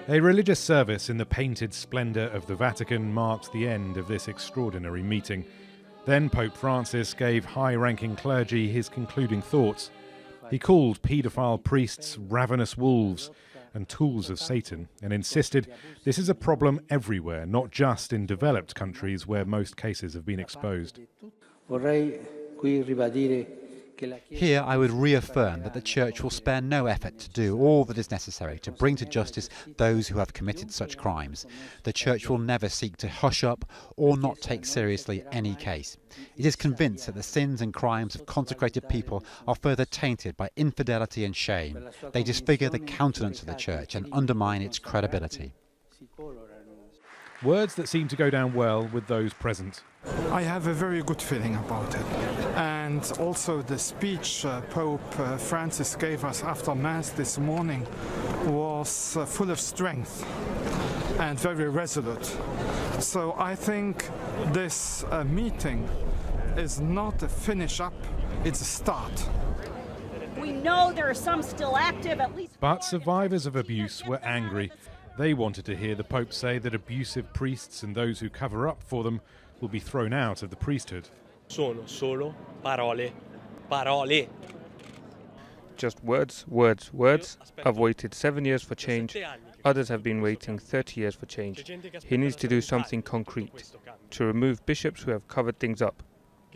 A religious service in the painted splendour of the Vatican marked the end of this extraordinary meeting. Then Pope Francis gave high-ranking clergy his concluding thoughts. He called paedophile priests ravenous wolves and tools of Satan, and insisted this is a problem everywhere, not just in developed countries where most cases have been exposed. Here I would reaffirm that the Church will spare no effort to do all that is necessary to bring to justice those who have committed such crimes. The Church will never seek to hush up or not take seriously any case. It is convinced that the sins and crimes of consecrated people are further tainted by infidelity and shame. They disfigure the countenance of the Church and undermine its credibility. Words that seem to go down well with those present. I have a very good feeling about it. And also the speech Pope Francis gave us after Mass this morning was full of strength and very resolute. So I think this meeting is not a finish up, it's a start. We know there are some still active, at least. But survivors of abuse were angry. They wanted to hear the Pope say that abusive priests and those who cover up for them will be thrown out of the priesthood. Sono solo parole, parole. Just words, words, words. I've waited 7 years for change. Others have been waiting 30 years for change. He needs to do something concrete, to remove bishops who have covered things up.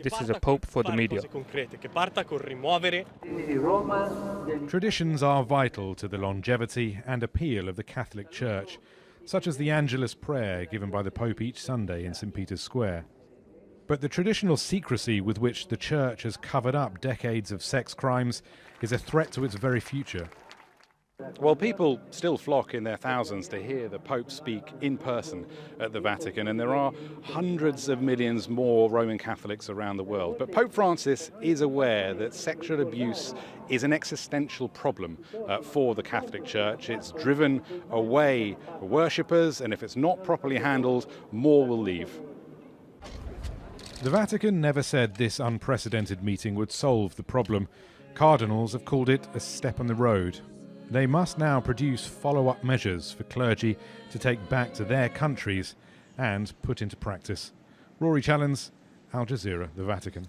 This is a pope for the media. Traditions are vital to the longevity and appeal of the Catholic Church, such as the Angelus prayer given by the Pope each Sunday in St. Peter's Square. But the traditional secrecy with which the Church has covered up decades of sex crimes is a threat to its very future. Well, people still flock in their thousands to hear the Pope speak in person at the Vatican, and there are hundreds of millions more Roman Catholics around the world. But Pope Francis is aware that sexual abuse is an existential problem for the Catholic Church. It's driven away worshippers, and if it's not properly handled, more will leave. The Vatican never said this unprecedented meeting would solve the problem. Cardinals have called it a step on the road. They must now produce follow-up measures for clergy to take back to their countries and put into practice. Rory, Challands, Al Jazeera, the Vatican.